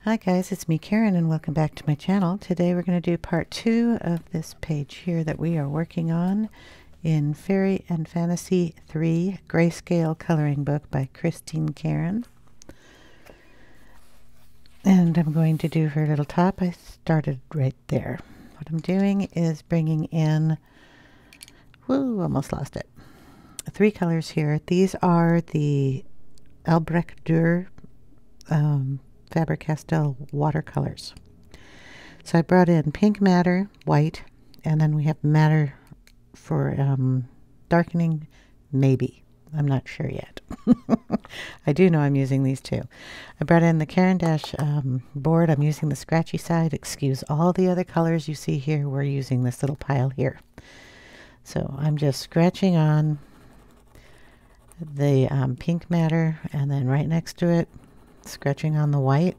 Hi guys, it's me Karen and welcome back to my channel. Today we're going to do part 2 of this page here that we are working on in Fairy and Fantasy 3 Grayscale Coloring Book by Christine Karen. And I'm going to do her little top. I started right there. What I'm doing is bringing in, whoo, almost lost it, 3 colors here. These are the Albrect Durer Faber-Castell watercolors. So I brought in pink matter, white, and then we have matter for darkening, maybe. I'm not sure yet. I do know I'm using these two. I brought in the Caran d'Ache board. I'm using the scratchy side. Excuse all the other colors you see here. We're using this little pile here. So I'm just scratching on the pink matter, and then right next to it, scratching on the white.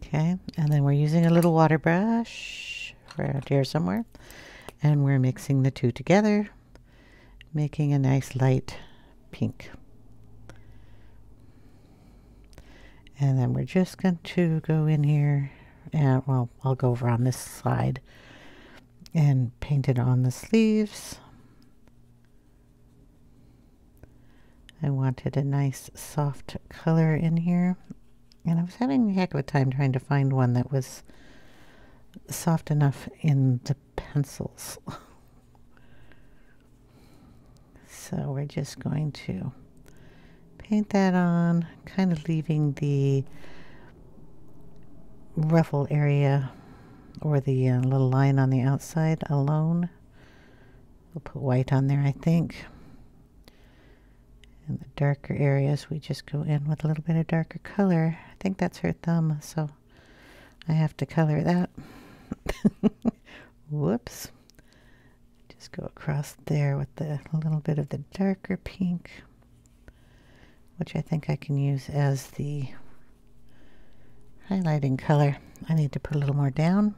Okay, and then we're using a little water brush around here somewhere, and we're mixing the two together, making a nice light pink. And then we're just going to go in here, and well, I'll go over on this side and paint it on the sleeves. I wanted a nice soft color in here, and I was having a heck of a time trying to find one that was soft enough in the pencils. So we're just going to paint that on, kind of leaving the ruffle area or the little line on the outside alone. We'll put white on there, I think. In the darker areas, we just go in with a little bit of darker color. I think that's her thumb, so I have to color that. Whoops. Just go across there with a little bit of the darker pink, which I think I can use as the highlighting color. I need to put a little more down.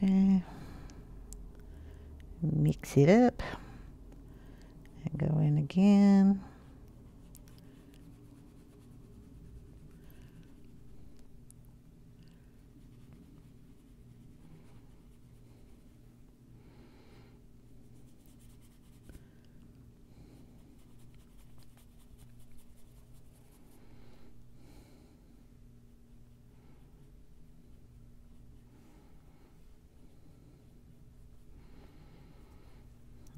Okay, mix it up and go in again.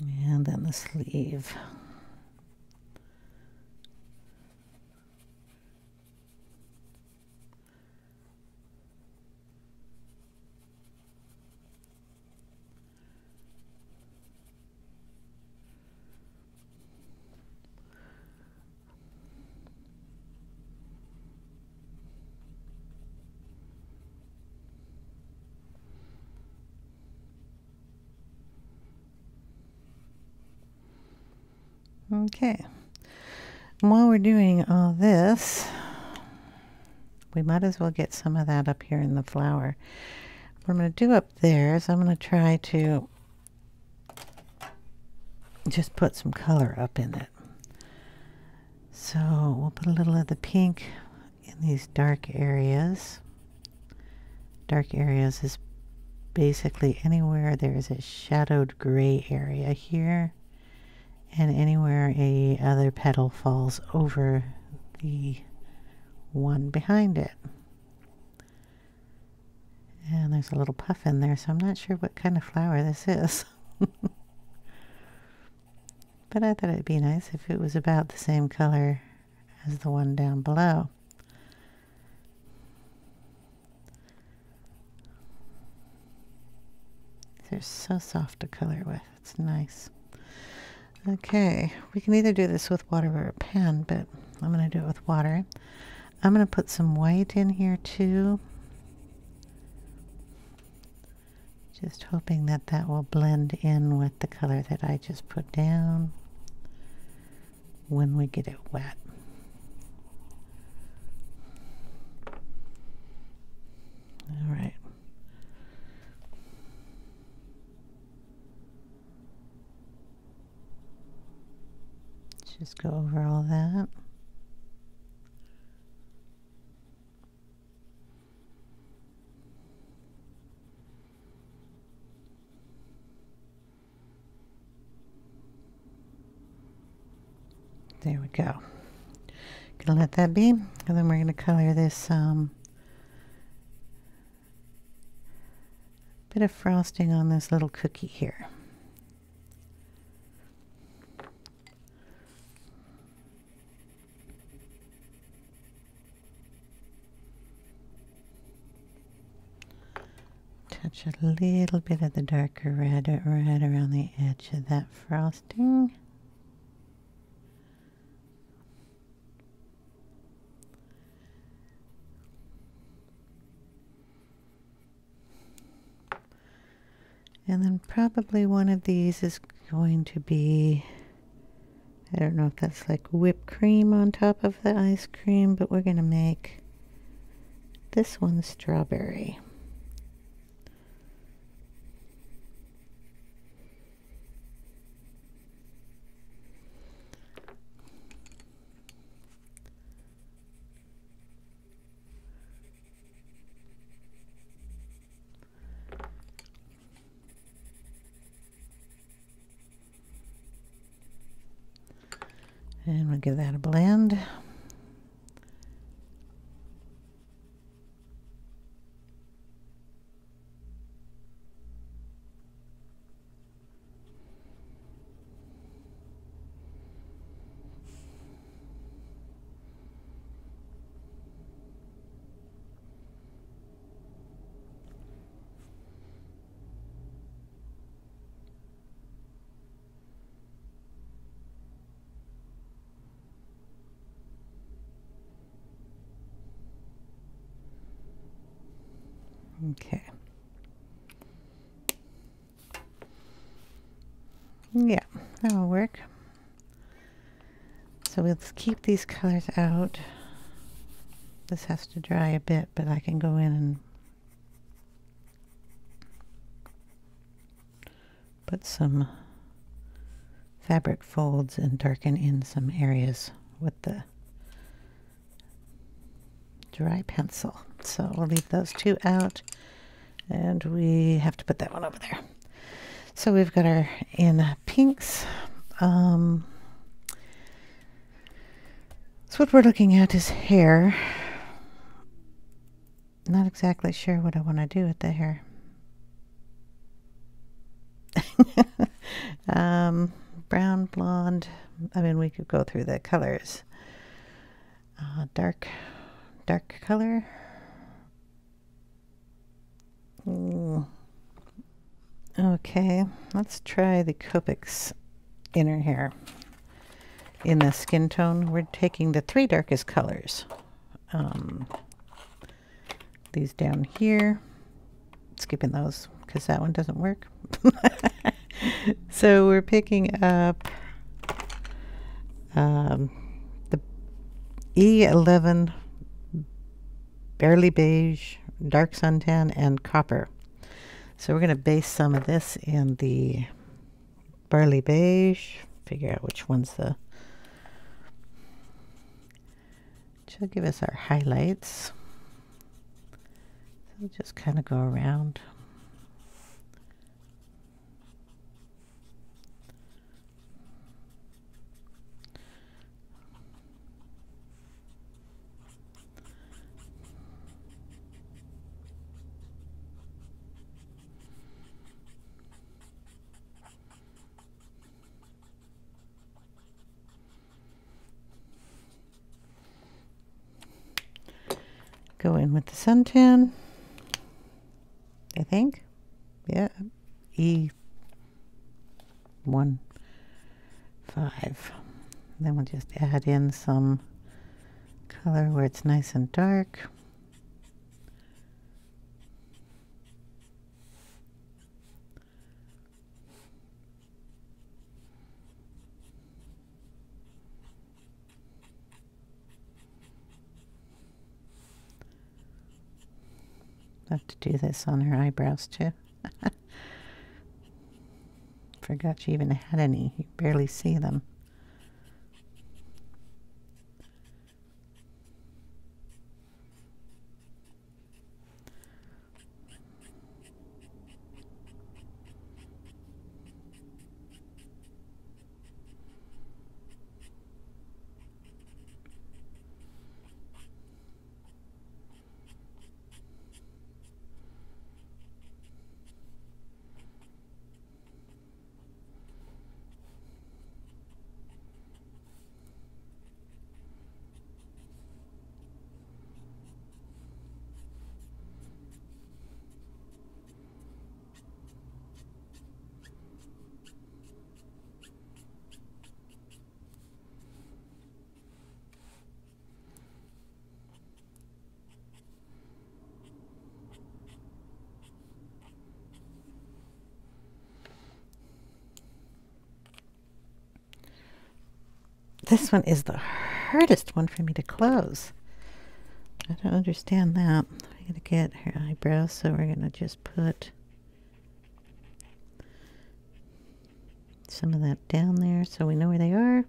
And then the sleeve. Okay, and while we're doing all this, we might as well get some of that up here in the flower. What I'm going to do up there is I'm going to try to just put some color up in it. So we'll put a little of the pink in these dark areas. Dark areas is basically anywhere there's a shadowed gray area here, and anywhere a other petal falls over the one behind it. And there's a little puff in there, so I'm not sure what kind of flower this is. But I thought it'd be nice if it was about the same color as the one down below. They're so soft to color with. It's nice. Okay, we can either do this with water or a pen, but I'm going to do it with water. I'm going to put some white in here too. Just hoping that that will blend in with the color that I just put down when we get it wet. All right. Just go over all that. There we go. Gonna let that be, and then we're gonna color this bit of frosting on this little cookie here. Touch a little bit of the darker red right around the edge of that frosting. And then probably one of these is going to be, I don't know if that's like whipped cream on top of the ice cream, but we're going to make this one strawberry. And we'll give that a blend. Okay. Yeah, that'll work. So we'll keep these colors out. This has to dry a bit, but I can go in and put some fabric folds and darken in some areas with the dry pencil. So we'll leave those two out, and we have to put that one over there. So we've got our in pinks. So what we're looking at is hair. Not exactly sure what I want to do with the hair. Brown, blonde. I mean, we could go through the colors. Dark color. Okay, let's try the Copics inner hair. In the skin tone, we're taking the three darkest colors. These down here, skipping those because that one doesn't work. So we're picking up the E11 Barely Beige, Dark Suntan, and Copper. So we're going to base some of this in the Barley Beige. Figure out which one's the... Which will give us our highlights. So we'll just kind of go around. Go in with the suntan, I think. Yeah, E15. Then we'll just add in some color where it's nice and dark. I have to do this on her eyebrows too. Forgot she even had any. You barely see them. This one is the hardest one for me to close. I don't understand that. We're going to get her eyebrows, so we're going to just put some of that down there so we know where they are.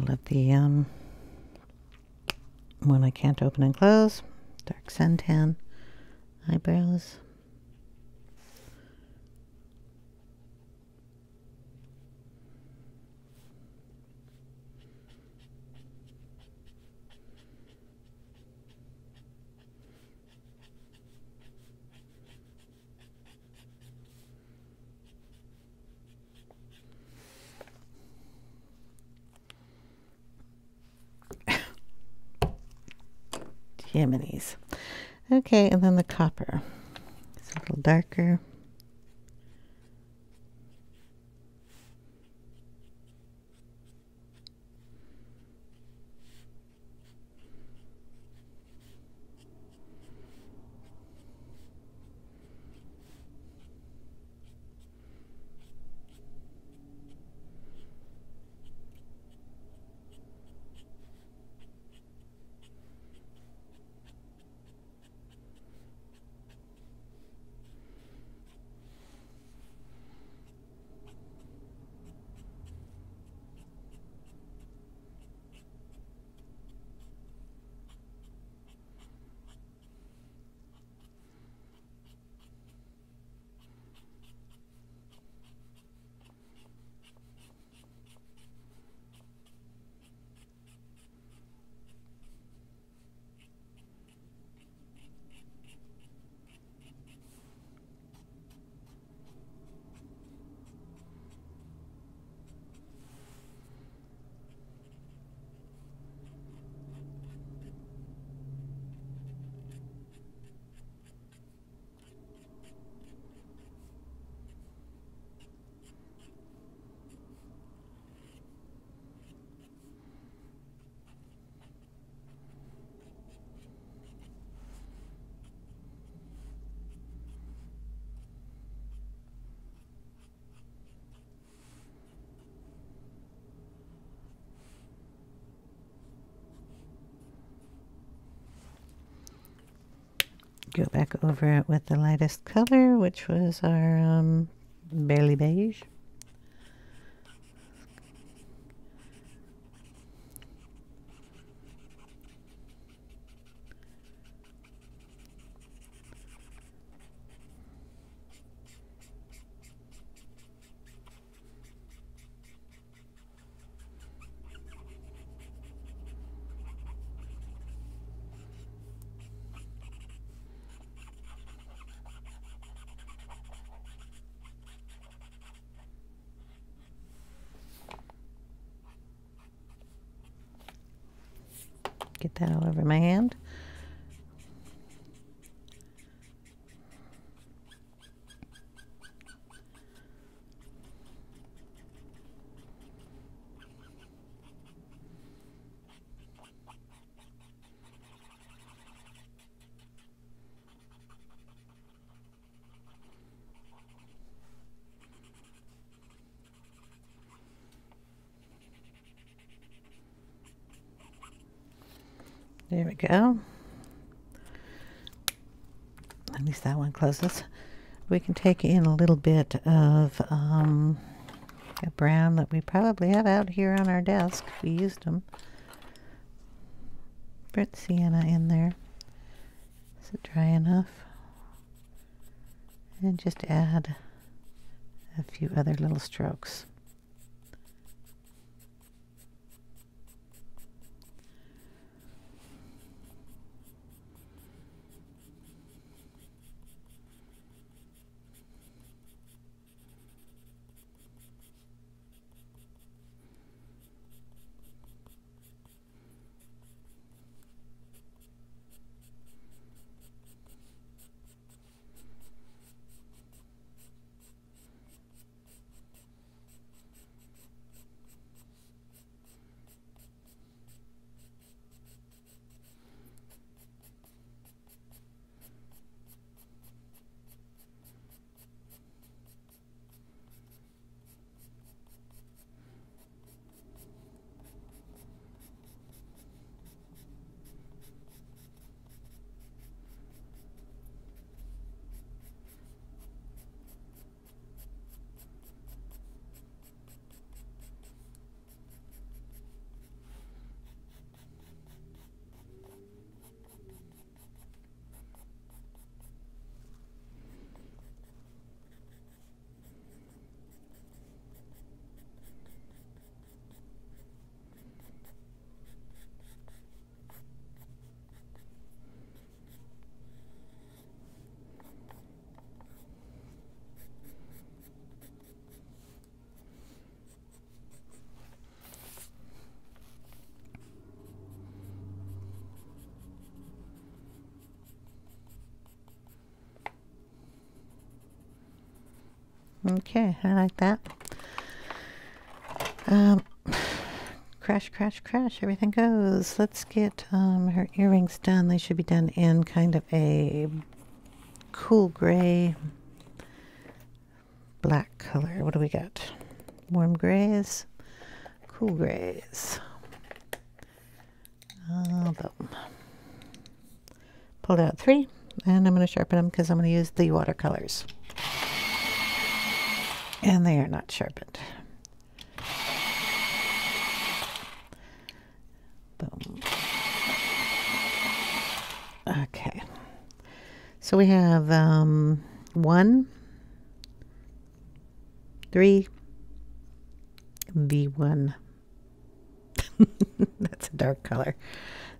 Let the one I can't open and close, dark suntan eyebrows. Jiminy's. Okay, and then the copper. It's a little darker. Go back over it with the lightest color, which was our barely beige. Get that all over my hand. There we go. At least that one closes. We can take in a little bit of a brown that we probably have out here on our desk. We used them. Put Sienna in there. Is it dry enough? And just add a few other little strokes. Okay, I like that. Crash, crash, crash, everything goes. Let's get her earrings done. They should be done in kind of a cool gray, black color. What do we got? Warm grays, cool grays. Boom. Pulled out 3, and I'm going to sharpen them because I'm going to use the watercolors. And they are not sharpened. Boom. Okay. So we have 1, 3, V1. That's a dark color.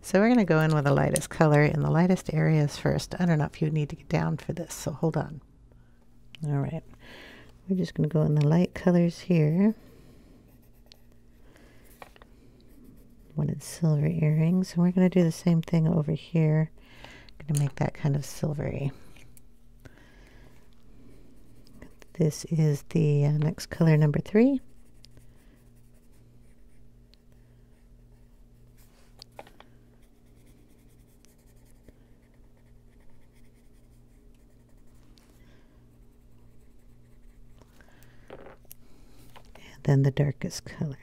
So we're going to go in with the lightest color in the lightest areas first. I don't know if you need to get down for this, so hold on. All right. We're just going to go in the light colors here. Wanted silver earrings, and we're going to do the same thing over here. Going to make that kind of silvery. This is the next color, number 3. And then the darkest color.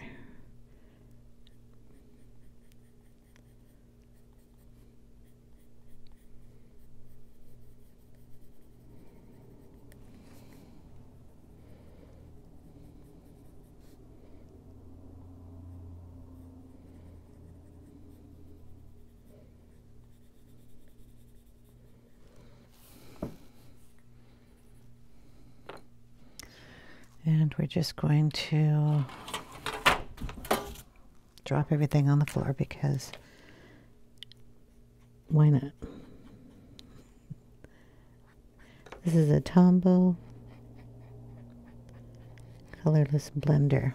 And we're just going to drop everything on the floor because why not? This is a Tombow colorless blender.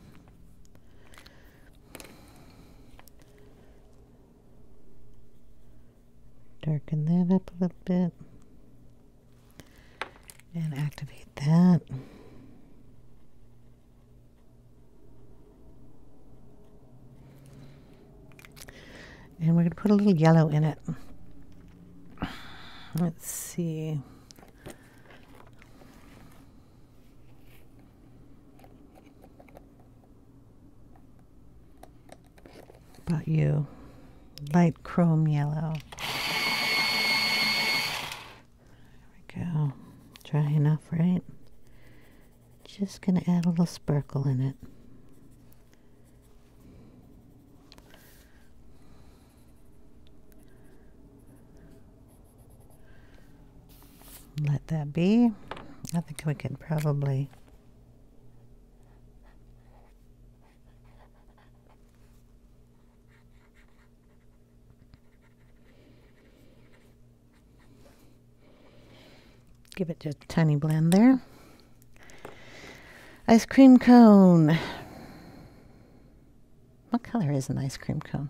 Darken that up a little bit and activate that. And we're going to put a little yellow in it. Let's see. About you. Light chrome yellow. There we go. Dry enough, right? Just going to add a little sparkle in it. Let that be. I think we could probably give it just a tiny blend there. Ice cream cone. What color is an ice cream cone?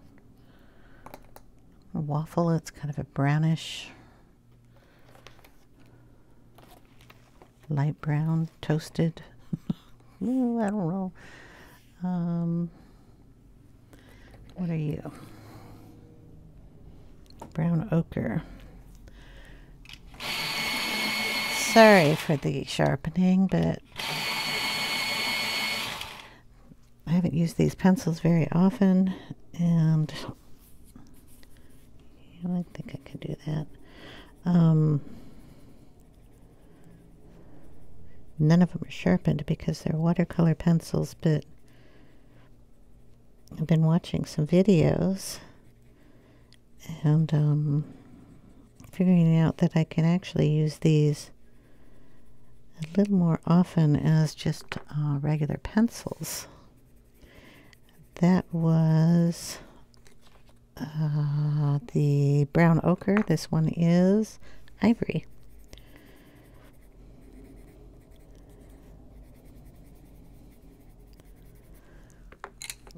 A waffle. It's kind of a brownish, light brown, toasted. Ooh, I don't know. What are you? Brown ochre. Sorry for the sharpening, but I haven't used these pencils very often, and I think I could do that. None of them are sharpened because they're watercolor pencils, but I've been watching some videos and figuring out that I can actually use these a little more often as just regular pencils. That was the brown ochre. This one is ivory.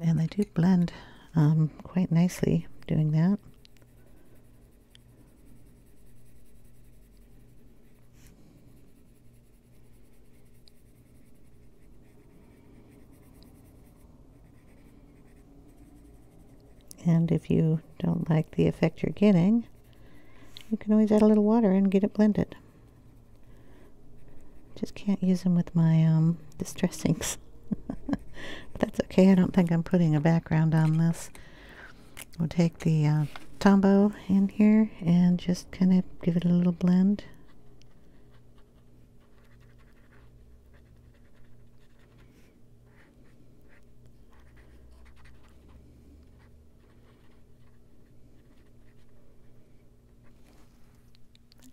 And they do blend quite nicely doing that. And if you don't like the effect you're getting, you can always add a little water and get it blended. Just can't use them with my distress inks. But that's okay. I don't think I'm putting a background on this. We'll take the Tombow in here and just kind of give it a little blend.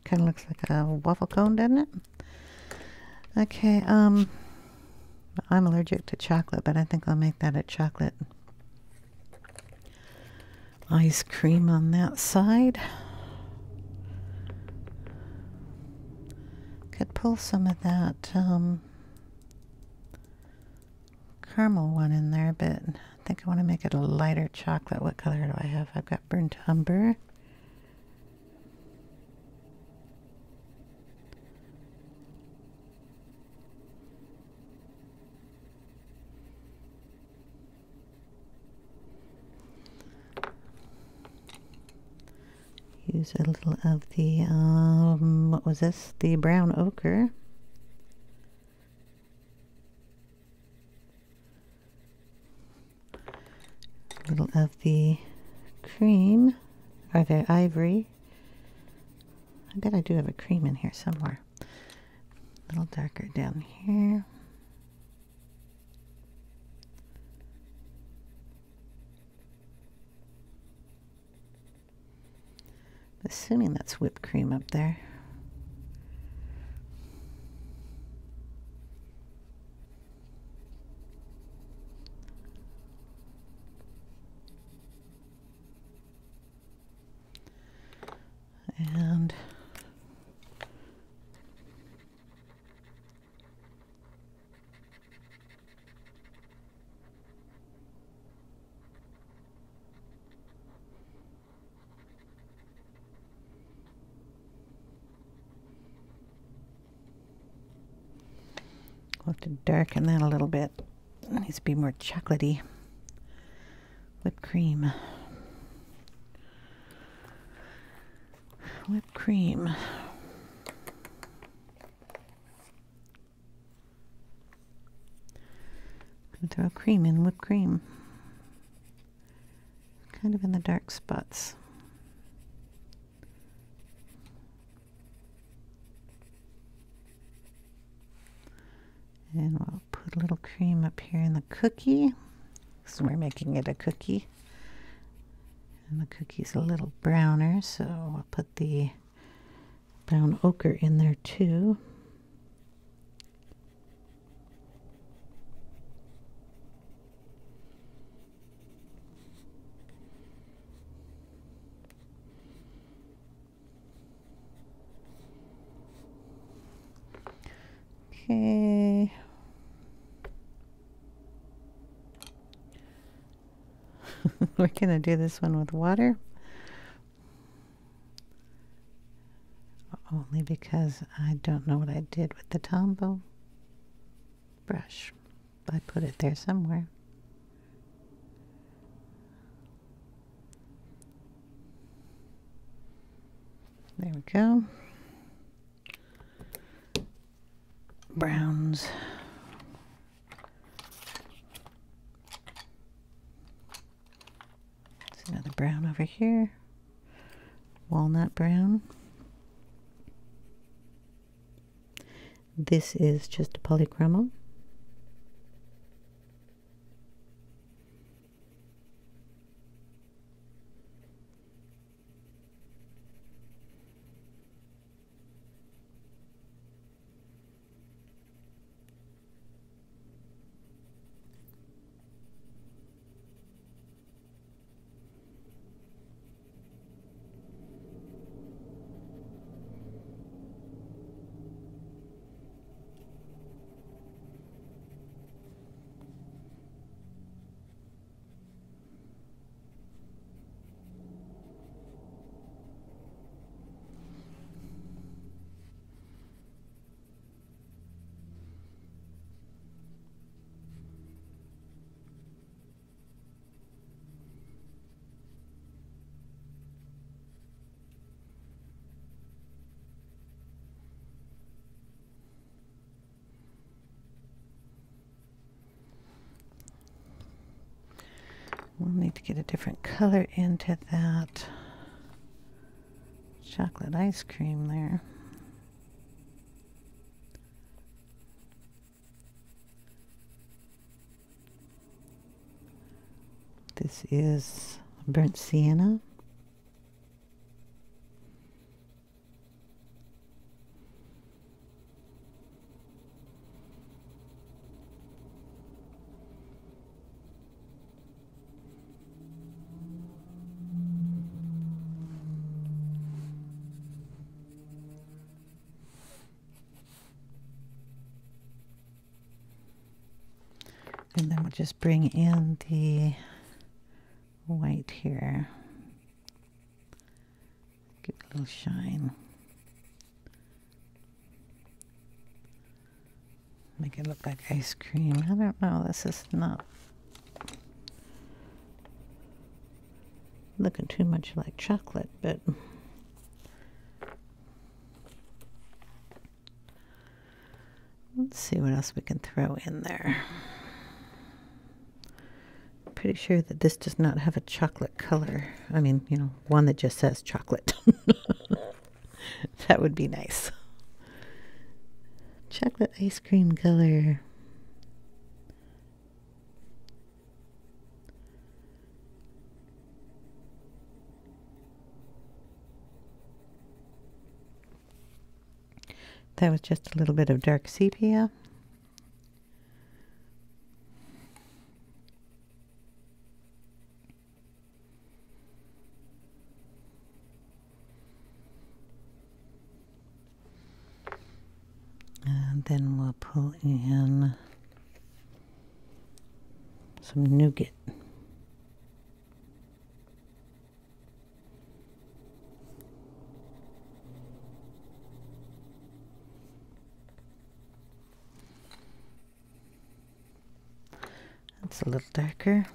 Kind of looks like a waffle cone, doesn't it? Okay, I'm allergic to chocolate, but I think I'll make that a chocolate ice cream on that side. Could pull some of that caramel one in there, but I think I want to make it a lighter chocolate. What color do I have? I've got burnt umber. Use a little of the, what was this? The brown ochre. A little of the cream, or the ivory. I bet I do have a cream in here somewhere. A little darker down here. Assuming that's whipped cream up there. And we'll have to darken that a little bit. It needs to be more chocolatey. Whipped cream. Whipped cream. And throw cream in whipped cream. Kind of in the dark spots. And we'll put a little cream up here in the cookie. So we're making it a cookie. And the cookie's a little browner, so I'll put the brown ochre in there too. Okay. We're going to do this one with water. Only because I don't know what I did with the Tombow brush. I put it there somewhere. There we go. Browns. There's another brown over here. Walnut brown. This is just a polychromo. need to get a different color into that chocolate ice cream there. This is burnt sienna. And then we'll just bring in the white here. Give it a little shine. Make it look like ice cream. I don't know, this is not looking too much like chocolate, but let's see what else we can throw in there. Pretty sure that this does not have a chocolate color. I mean, you know, one that just says chocolate. That would be nice. Chocolate ice cream color. That was just a little bit of dark sepia. And then we'll pull in some nougat. That's a little darker.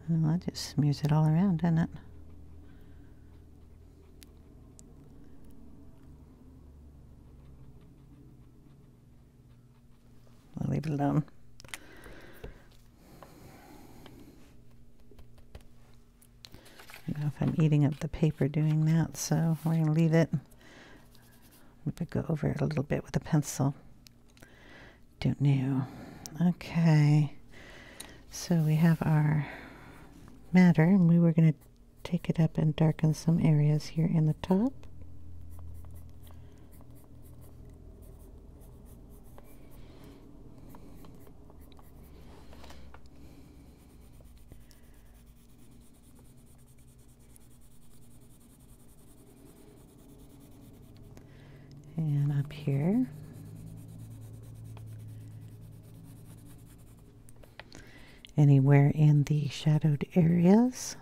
Well, that just smears it all around, doesn't it? I'll leave it alone. I don't know if I'm eating up the paper doing that, so we're going to leave it. Maybe go over it a little bit with a pencil. Don't know. Okay. So we have our Madde, and we were going to take it up and darken some areas here in the top. And up here. Anywhere in the shadowed areas.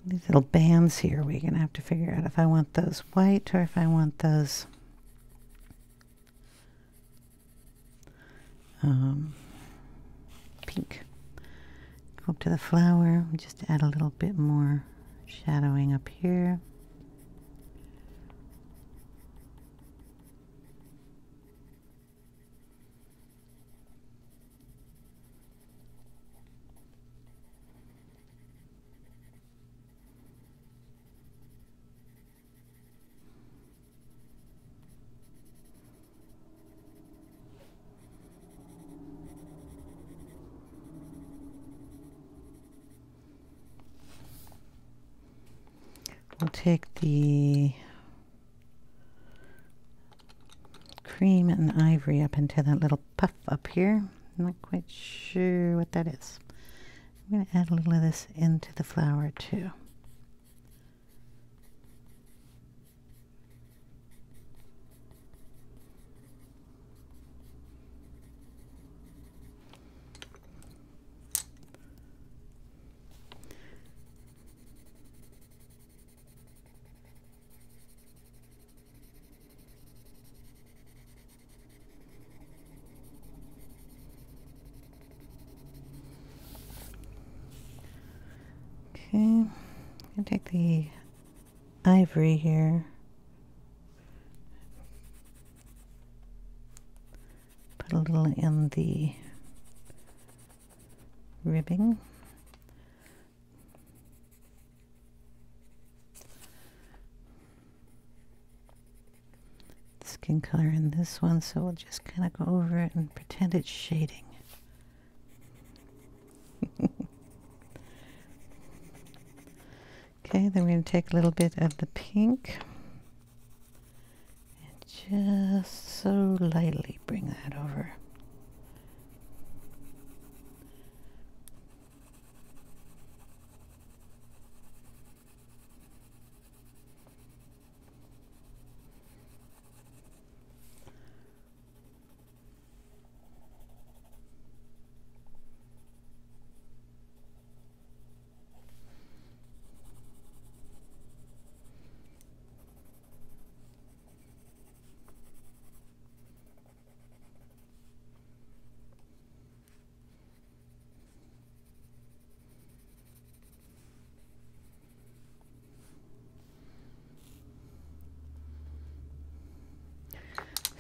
These little bands here, we're going to have to figure out if I want those white or if I want those pink. Go up to the flower, just add a little bit more shadowing up here. We'll take the cream and ivory up into that little puff up here. I'm not quite sure what that is. I'm going to add a little of this into the flower too. Okay, I'm going to take the ivory here, put a little in the ribbing. Skin color in this one, so we'll just kind of go over it and pretend it's shading. Okay, then we're going to take a little bit of the pink and just so lightly bring that over.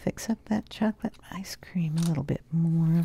Fix up that chocolate ice cream a little bit more.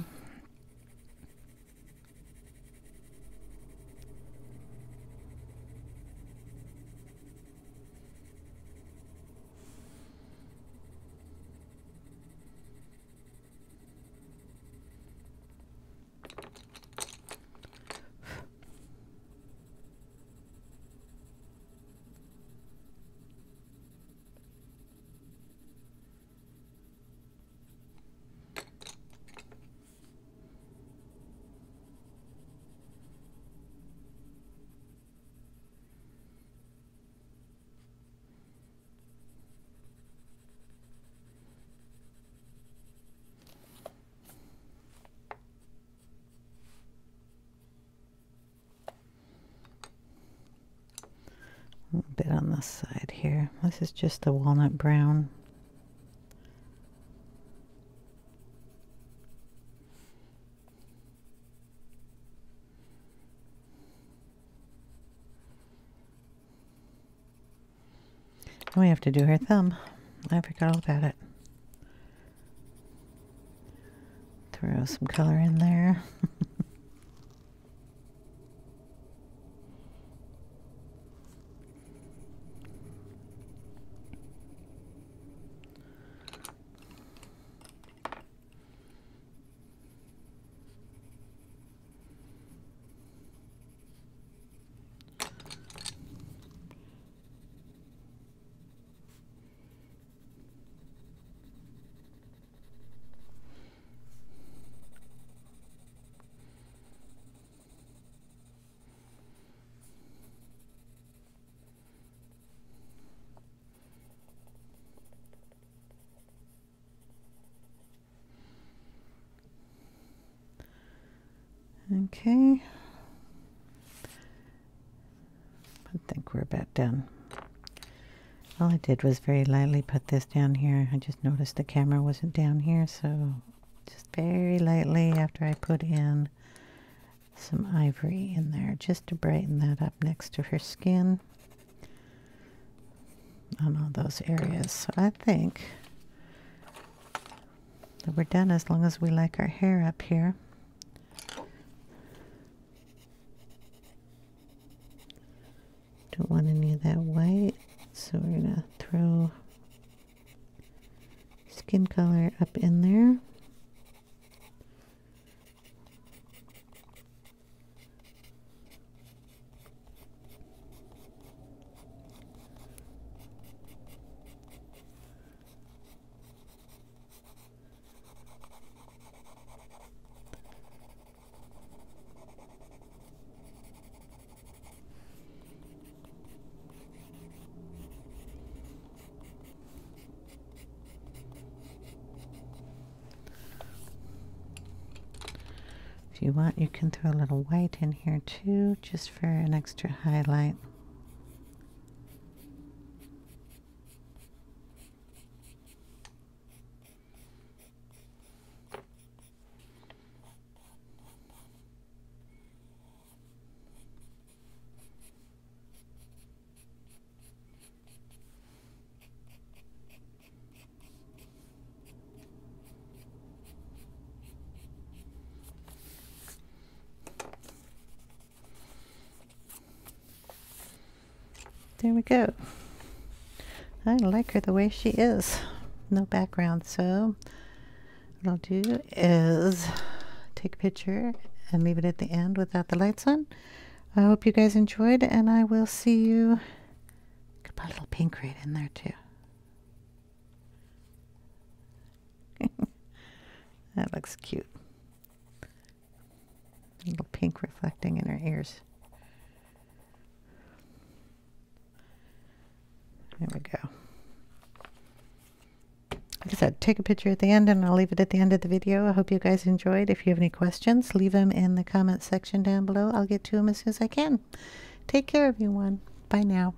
A little bit on this side here. This is just the walnut brown. And we have to do her thumb. I forgot all about it. Throw some color in there. Okay, I think we're about done. All I did was very lightly put this down here. I just noticed the camera wasn't down here, so just very lightly after I put in some ivory in there just to brighten that up next to her skin on all those areas. So I think that we're done as long as we like our hair up here. Don't want any of that white, so we're going to throw skin color up in there. If you want, you can throw a little white in here too, just for an extra highlight. There we go. I like her the way she is. No background, so what I'll do is take a picture and leave it at the end without the lights on. I hope you guys enjoyed, and I will see you. Could put a little pink right in there too. That looks cute. A little pink reflecting in her ears. There we go. Like I said, take a picture at the end and I'll leave it at the end of the video. I hope you guys enjoyed. If you have any questions, leave them in the comment section down below. I'll get to them as soon as I can. Take care, everyone. Bye now.